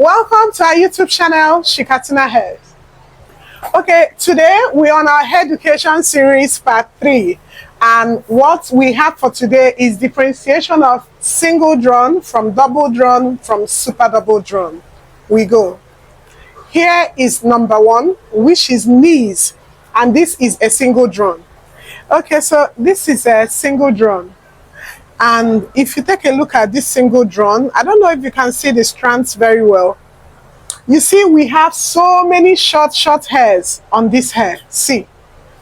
Welcome to our YouTube channel, Chikatina Hair. Okay, today we're on our hair education series part 3, and what we have for today is differentiation of single drawn from double drawn from super double drawn. We go. Here is number 1, which is knees, and this is a single drawn. Okay, so this is a single drawn. And if you take a look at this single drawn, I don't know if you can see the strands very well. You see, we have so many short hairs on this hair. See,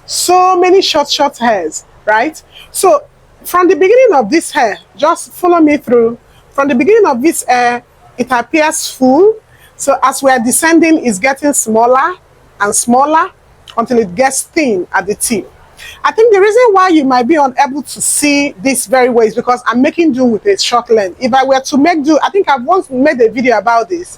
so many short hairs, right? So from the beginning of this hair, just follow me through. From the beginning of this hair, it appears full. So as we are descending, it's getting smaller and smaller until it gets thin at the tip. I think the reason why you might be unable to see this very well is because I'm making do with a short length. If I were to make do, I think I've once made a video about this.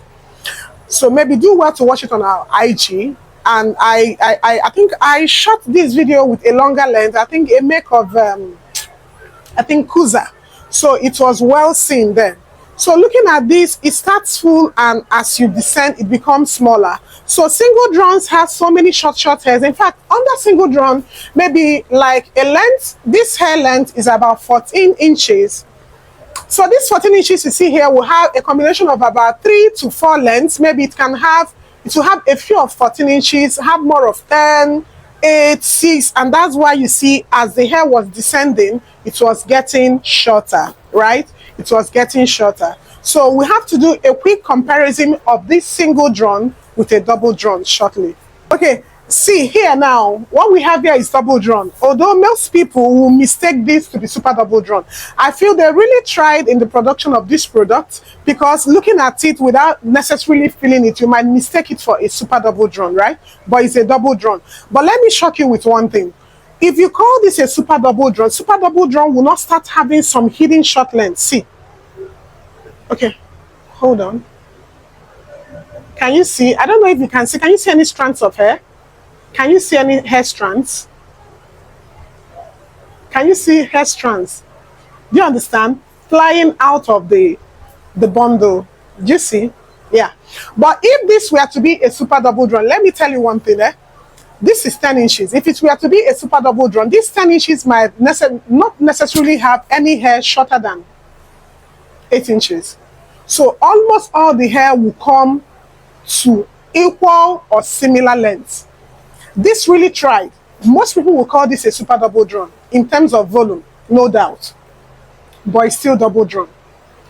So maybe do well to watch it on our IG. And I think I shot this video with a longer length. I think a make of, I think Kuza. So it was well seen then. So looking at this, it starts full, and as you descend, it becomes smaller. So single drawns have so many short hairs. In fact, under single drawn, maybe like a length, this hair length is about 14 inches. So this 14 inches you see here will have a combination of about 3 to 4 lengths. Maybe it will have a few of 14 inches, have more of 10, 8, 6, and that's why you see as the hair was descending, it was getting shorter, right? It was getting shorter. So we have to do a quick comparison of this single drawn with a double drawn shortly. Okay, see here now, what we have here is double drawn. Although most people will mistake this to be super double drawn, I feel they really tried in the production of this product, because looking at it without necessarily feeling it, you might mistake it for a super double drawn, right? But it's a double drawn. But let me shock you with one thing. If you call this a super double drawn will not start having some hidden short length. See. Okay, hold on. Can you see? I don't know if you can see. Can you see any strands of hair? Can you see any hair strands? Can you see hair strands? Do you understand? Flying out of the bundle. Do you see? Yeah. But if this were to be a super double drawn, let me tell you one thing. This is 10 inches. If it were to be a super double drawn, these 10 inches might not necessarily have any hair shorter than 8 inches. So almost all the hair will come to equal or similar lengths. This really tried. Most people will call this a super double drawn in terms of volume, no doubt, but it's still double drawn.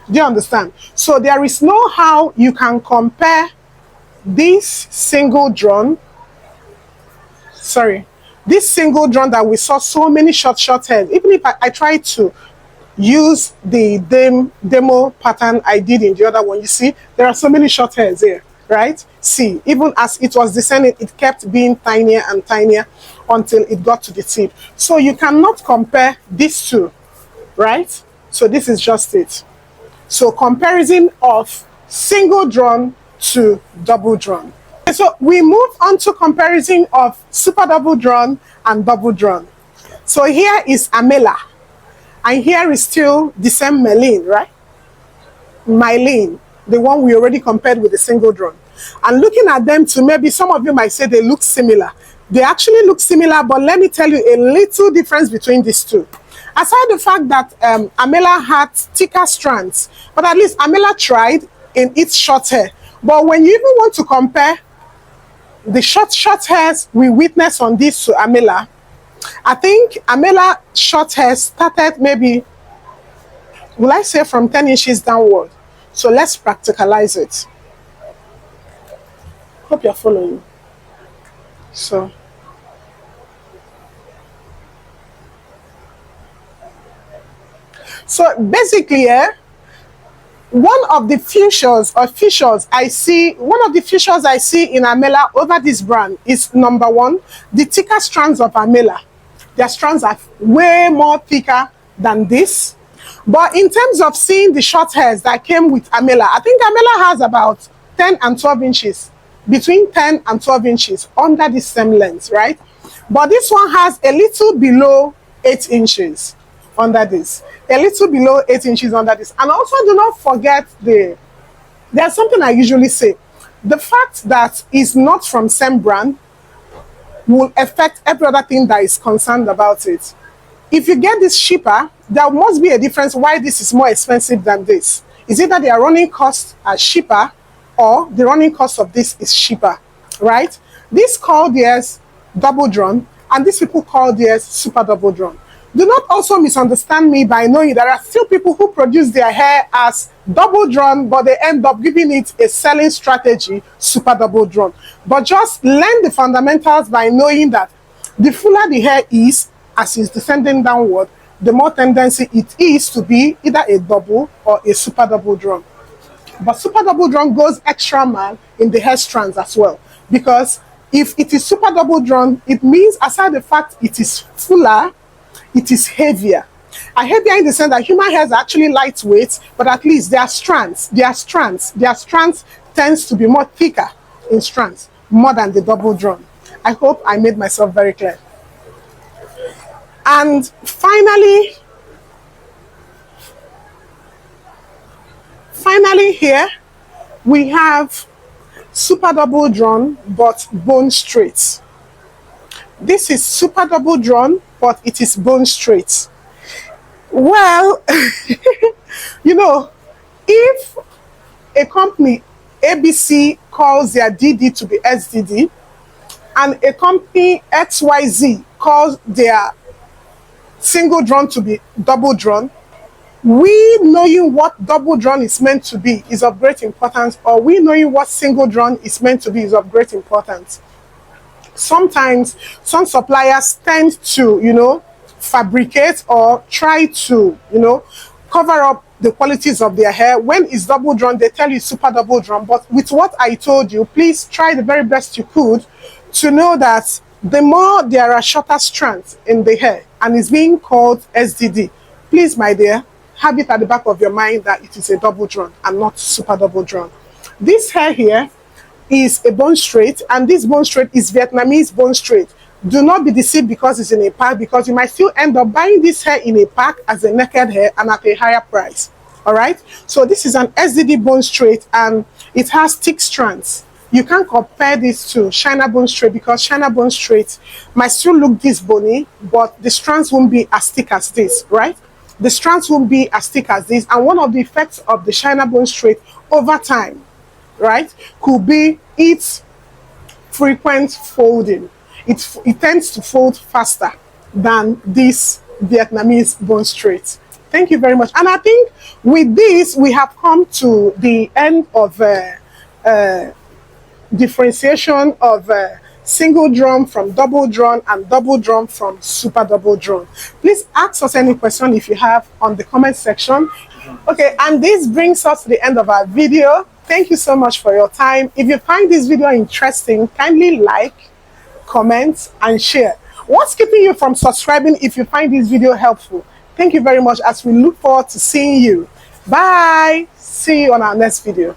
Do you understand? So there is no how you can compare this single drawn, this single drawn that we saw so many short hairs. Even if I try to use the demo pattern I did in the other one, you see there are so many short hairs here, right? See, even as it was descending, it kept being tinier and tinier until it got to the tip. So you cannot compare these two, right? So this is just it. So comparison of single drawn to double drawn. So we move on to comparison of super double drawn and double drawn. So here is Amela, and here is still the same Mylene, right? Mylene, the one we already compared with the single drawn. And looking at them too, maybe some of you might say they look similar. They actually look similar, but let me tell you a little difference between these two. Aside the fact that Amela had thicker strands, but at least Amela tried in its short hair. But when you even want to compare the short hairs we witnessed on this to Amela, I think Amela short hair started maybe, will I say, from 10 inches downward. So let's practicalize it. Hope you're following. So basically, one of the features I see in Amela over this brand is number 1, the thicker strands of Amela. Their strands are way more thicker than this. But in terms of seeing the short hairs that came with Amela, I think Amela has about 10 and 12 inches, between 10 and 12 inches under the same length, right? But this one has a little below 8 inches under this, a little below 8 inches under this. And also do not forget the There's something I usually say. The fact that it's not from same brand will affect every other thing that is concerned about it. If you get this cheaper, there must be a difference why this is more expensive than this. Is it that their running costs are cheaper or the running cost of this is cheaper, right? This called theirs double drawn and these people call theirs super double drawn. Do not also misunderstand me by knowing there are still people who produce their hair as double drawn, but they end up giving it a selling strategy, super double drawn. But just learn the fundamentals by knowing that the fuller the hair is, as it's descending downward, the more tendency it is to be either a double or a super double drawn. But super double drawn goes extra mile in the hair strands as well, because if it is super double drawn, it means aside the fact it is fuller, it is heavier. And heavier in the sense that human hairs are actually lightweight, but at least their strands tends to be more thicker in strands, more than the double drawn. I hope I made myself very clear. And finally here, we have super double drawn, but bone straight. This is super double drawn, but it is bone straight. Well, you know, if a company ABC calls their DD to be SDD, and a company XYZ calls their single drawn to be double drawn, we knowing what double drawn is meant to be is of great importance, or we knowing what single drawn is meant to be is of great importance. Sometimes some suppliers tend to, you know, fabricate or try to, you know, cover up the qualities of their hair. When it's double drawn, they tell you super double drawn. But with what I told you, please try the very best you could to know that the more there are shorter strands in the hair and it's being called SDD, please, my dear, have it at the back of your mind that it is a double drawn and not super double drawn. This hair here is a bone straight, and this bone straight is Vietnamese bone straight. Do not be deceived because it's in a pack, because you might still end up buying this hair in a pack as a naked hair and at a higher price. All right, so this is an SDD bone straight and it has thick strands. You can't compare this to China bone straight, because China bone straight might still look this bony, but the strands won't be as thick as this, right? The strands won't be as thick as this, and one of the effects of the China bone straight over time, right, could be its frequent folding. It tends to fold faster than this Vietnamese bone straight. Thank you very much. And I think with this, we have come to the end of differentiation of single drawn from double drawn and double drawn from super double drawn. Please ask us any question if you have on the comment section. Okay, and this brings us to the end of our video. Thank you so much for your time. If you find this video interesting, kindly like, comment, and share. What's keeping you from subscribing if you find this video helpful? Thank you very much, as we look forward to seeing you. Bye. See you on our next video.